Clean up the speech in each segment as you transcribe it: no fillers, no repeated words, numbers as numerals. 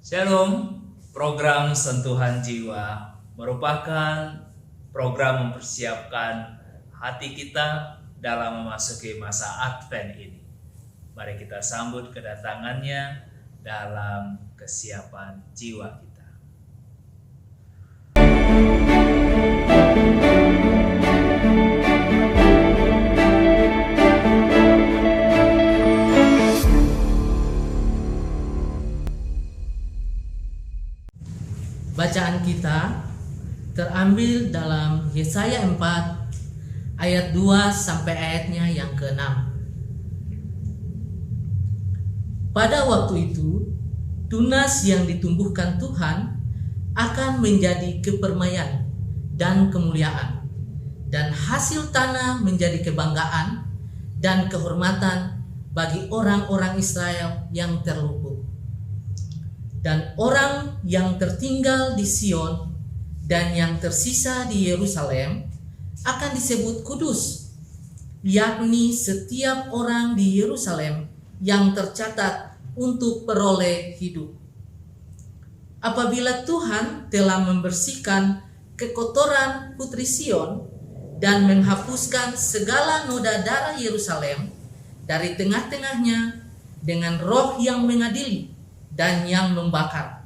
Shalom, program Sentuhan Jiwa merupakan program mempersiapkan hati kita dalam memasuki masa Advent ini. Mari kita sambut kedatangannya dalam kesiapan jiwa kita. Bacaan kita terambil dalam Yesaya 4 ayat 2 sampai ayatnya yang ke-6. Pada waktu itu, tunas yang ditumbuhkan Tuhan akan menjadi kepermaian dan kemuliaan, dan hasil tanah menjadi kebanggaan dan kehormatan bagi orang-orang Israel yang terluput. Dan orang yang tertinggal di Sion dan yang tersisa di Yerusalem akan disebut kudus, yakni setiap orang di Yerusalem yang tercatat untuk peroleh hidup. Apabila Tuhan telah membersihkan kekotoran putri Sion dan menghapuskan segala noda darah Yerusalem dari tengah-tengahnya dengan roh yang mengadili dan yang membakar,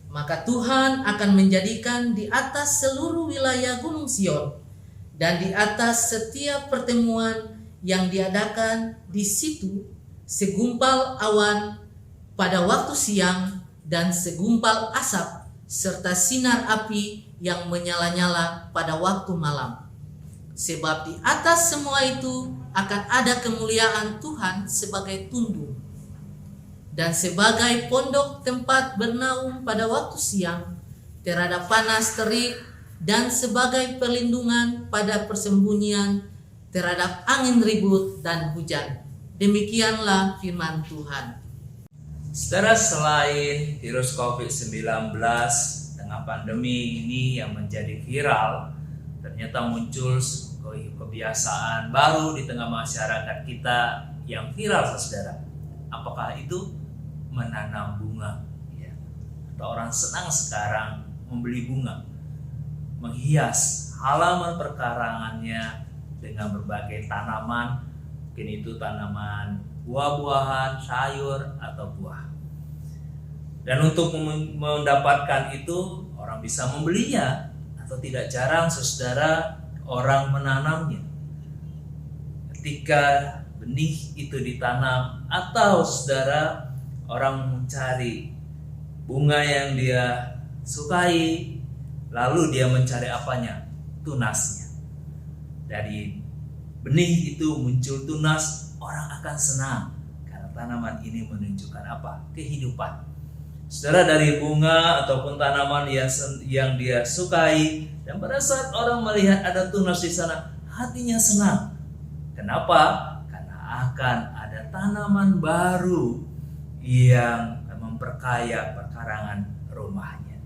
maka Tuhan akan menjadikan di atas seluruh wilayah Gunung Sion dan di atas setiap pertemuan yang diadakan di situ segumpal awan pada waktu siang dan segumpal asap serta sinar api yang menyala-nyala pada waktu malam. Sebab di atas semua itu akan ada kemuliaan Tuhan sebagai tunduk dan sebagai pondok tempat bernaung pada waktu siang terhadap panas terik, dan sebagai perlindungan pada persembunyian terhadap angin ribut dan hujan. Demikianlah firman Tuhan. Saudara, selain virus COVID-19 tengah pandemi ini yang menjadi viral, ternyata muncul kebiasaan baru di tengah masyarakat kita yang viral, saudara. Apakah itu? Menanam bunga, ya. Atau orang senang sekarang membeli bunga, menghias halaman perkarangannya dengan berbagai tanaman, mungkin itu tanaman buah-buahan, sayur, atau buah. Dan untuk mendapatkan itu, orang bisa membelinya, atau tidak jarang saudara orang menanamnya. Ketika benih itu ditanam, atau saudara orang mencari bunga yang dia sukai, lalu dia mencari apanya? Tunasnya. Dari benih itu muncul tunas, orang akan senang karena tanaman ini menunjukkan apa? Kehidupan. Saudara, dari bunga ataupun tanaman yang dia sukai, dan pada saat orang melihat ada tunas di sana, hatinya senang. Kenapa? Karena akan ada tanaman baru yang memperkaya perkarangan rumahnya.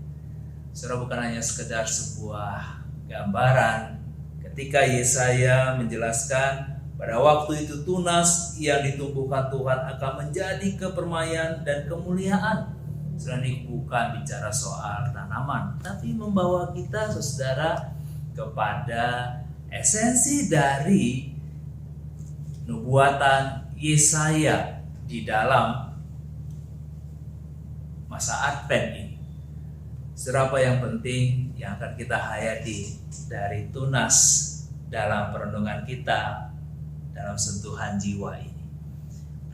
Saudara, bukan hanya sekedar sebuah gambaran. Ketika Yesaya menjelaskan pada waktu itu tunas yang ditumbuhkan Tuhan akan menjadi kepermaian dan kemuliaan. Saudara, ini bukan bicara soal tanaman, tapi membawa kita, saudara, kepada esensi dari nubuatan Yesaya di dalam masa Advent ini. Seberapa yang penting yang akan kita hayati dari tunas dalam perenungan kita dalam sentuhan jiwa ini.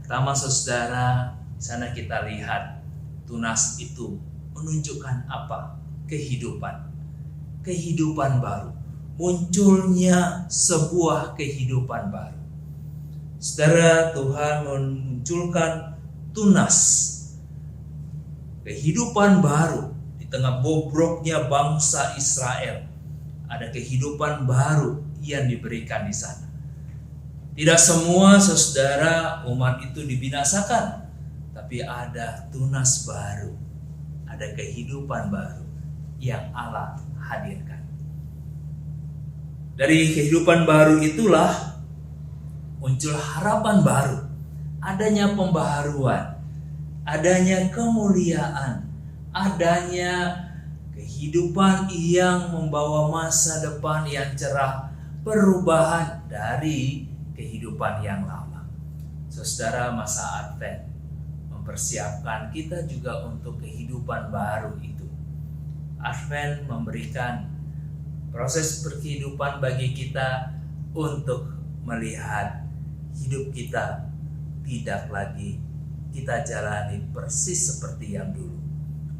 Pertama, saudara, di sana kita lihat tunas itu menunjukkan apa? Kehidupan. Kehidupan baru. Munculnya sebuah kehidupan baru. Saudara, Tuhan memunculkan tunas, kehidupan baru di tengah bobroknya bangsa Israel. Ada kehidupan baru yang diberikan di sana. Tidak semua, saudara, umat itu dibinasakan, tapi ada tunas baru, ada kehidupan baru yang Allah hadirkan. Dari kehidupan baru itulah muncul harapan baru, adanya pembaharuan, adanya kemuliaan, adanya kehidupan yang membawa masa depan yang cerah, perubahan dari kehidupan yang lama. Saudara, masa Advent mempersiapkan kita juga untuk kehidupan baru itu. Advent memberikan proses berkehidupan bagi kita untuk melihat hidup kita tidak lagi kita jalani persis seperti yang dulu.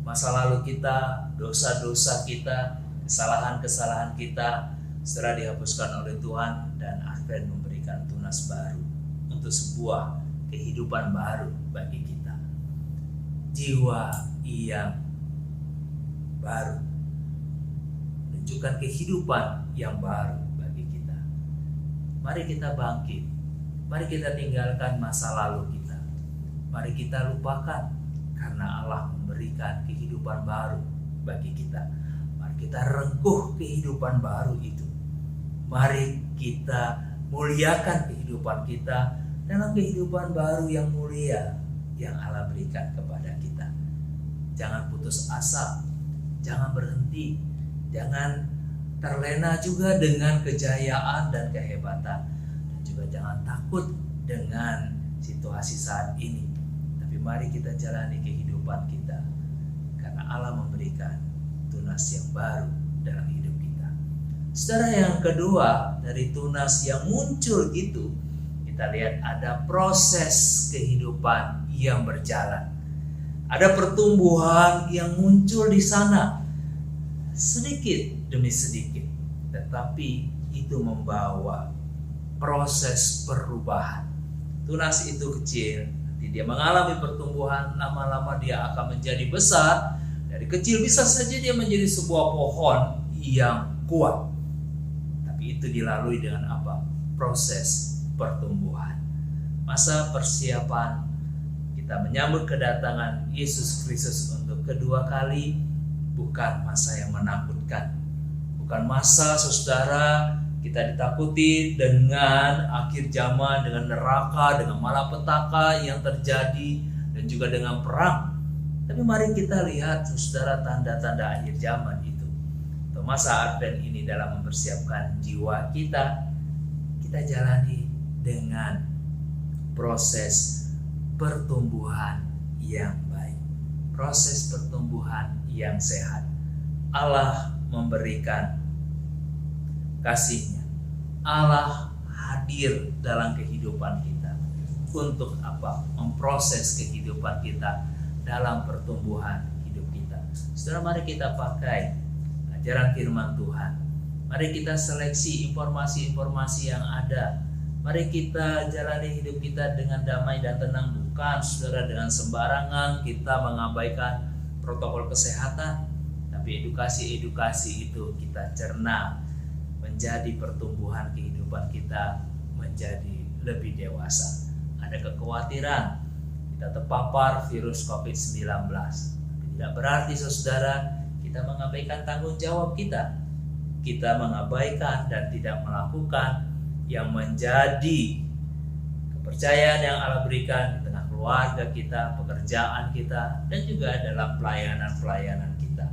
Masa lalu kita, dosa-dosa kita, kesalahan-kesalahan kita setelah dihapuskan oleh Tuhan, dan Advent memberikan tunas baru untuk sebuah kehidupan baru bagi kita. Jiwa yang baru, menunjukkan kehidupan yang baru bagi kita. Mari kita bangkit, mari kita tinggalkan masa lalu kita, mari kita lupakan, karena Allah memberikan kehidupan baru bagi kita. Mari kita rengkuh kehidupan baru itu. Mari kita muliakan kehidupan kita dalam kehidupan baru yang mulia yang Allah berikan kepada kita. Jangan putus asa, jangan berhenti, jangan terlena juga dengan kejayaan dan kehebatan, dan juga jangan takut dengan situasi saat ini. Tapi mari kita jalani kehidupan kita, karena Allah memberikan tunas yang baru dalam hidup kita. Saudara, yang kedua dari tunas yang muncul itu, kita lihat ada proses kehidupan yang berjalan. Ada pertumbuhan yang muncul di sana, sedikit demi sedikit, tetapi itu membawa proses perubahan. Tunas itu kecil, nanti dia mengalami pertumbuhan, lama-lama dia akan menjadi besar. Dari kecil bisa saja dia menjadi sebuah pohon yang kuat. Tapi itu dilalui dengan apa? Proses pertumbuhan. Masa persiapan kita menyambut kedatangan Yesus Kristus untuk kedua kali bukan masa yang menakutkan. Bukan masa, saudara, kita ditakuti dengan akhir zaman, dengan neraka, dengan malapetaka yang terjadi, dan juga dengan perang. Tapi mari kita lihat, saudara, tanda-tanda akhir zaman itu. Atau masa Advent ini dalam mempersiapkan jiwa kita, kita jalani dengan proses pertumbuhan yang baik, proses pertumbuhan yang sehat. Allah memberikan kasih-Nya, Allah hadir dalam kehidupan kita untuk apa? Memproses kehidupan kita dalam pertumbuhan hidup kita. Saudara, mari kita pakai ajaran firman Tuhan. Mari kita seleksi informasi-informasi yang ada. Mari kita jalani hidup kita dengan damai dan tenang, bukan, saudara, dengan sembarangan kita mengabaikan protokol kesehatan. Tapi edukasi-edukasi itu kita cerna, menjadi pertumbuhan kehidupan kita menjadi lebih dewasa. Ada kekhawatiran kita terpapar virus COVID-19, tapi tidak berarti, saudara, kita mengabaikan tanggung jawab kita. Kita mengabaikan dan tidak melakukan yang menjadi kepercayaan yang Allah berikan di tengah keluarga kita, pekerjaan kita, dan juga dalam pelayanan-pelayanan kita.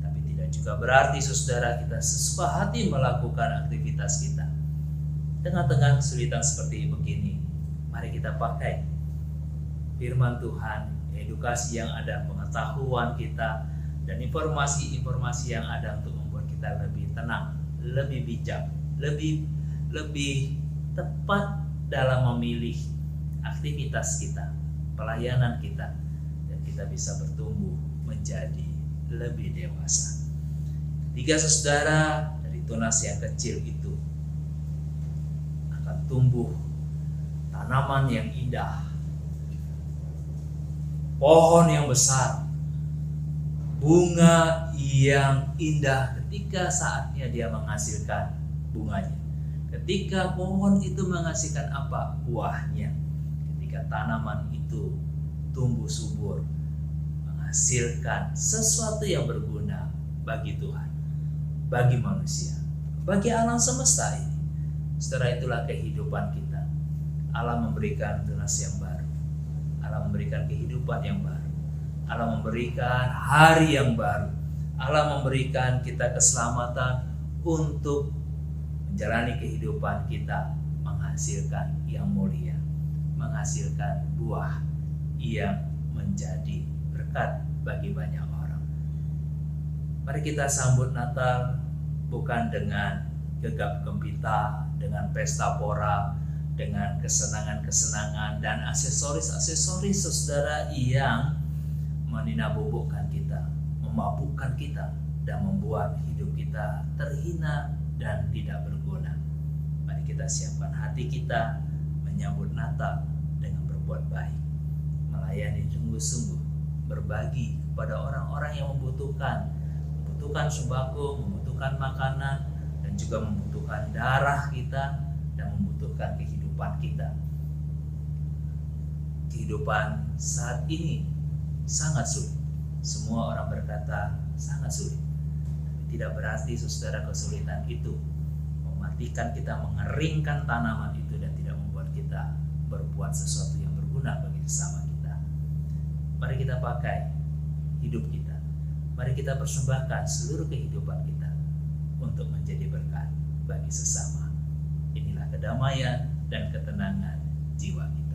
Tapi tidak juga berarti, saudara, kita sesuka hati melakukan aktivitas kita. Tengah-tengah kesulitan seperti begini, mari kita pakai firman Tuhan, edukasi yang ada, pengetahuan kita, dan informasi-informasi yang ada untuk membuat kita lebih tenang, lebih bijak, lebih tepat dalam memilih aktivitas kita, pelayanan kita, dan kita bisa bertumbuh menjadi lebih dewasa. Ketiga, saudara, dari tunas yang kecil itu akan tumbuh tanaman yang indah, pohon yang besar, bunga yang indah ketika saatnya dia menghasilkan bunganya. Ketika pohon itu menghasilkan apa? Buahnya. Ketika tanaman itu tumbuh subur, menghasilkan sesuatu yang berguna bagi Tuhan, bagi manusia, bagi alam semesta ini. Setelah itulah kehidupan kita. Allah memberikan tunas yang baru. Allah memberikan kehidupan yang baru. Allah memberikan hari yang baru. Allah memberikan kita keselamatan untuk menjalani kehidupan kita, menghasilkan yang mulia, menghasilkan buah yang menjadi berkat bagi banyak orang. Mari kita sambut Natal bukan dengan gegap gempita, dengan pesta pora, dengan kesenangan-kesenangan dan aksesoris-aksesoris saudara yang meninabubukkan kita, memabukkan kita, dan membuat hidup kita terhina dan tidak berguna. Mari kita siapkan hati kita menyambut Natal dengan berbuat baik, melayani sungguh-sungguh, berbagi kepada orang-orang yang membutuhkan sembako, membutuhkan makanan, dan juga membutuhkan darah kita dan membutuhkan kehidupan kita. Kehidupan saat ini sangat sulit. Semua orang berkata sangat sulit. Tidak berarti saudara kesulitan itu mematikan kita, mengeringkan tanaman itu, dan tidak membuat kita berbuat sesuatu yang berguna bagi sesama kita. Mari kita pakai hidup kita. Mari kita persembahkan seluruh kehidupan kita untuk menjadi berkat bagi sesama. Inilah kedamaian dan ketenangan jiwa kita.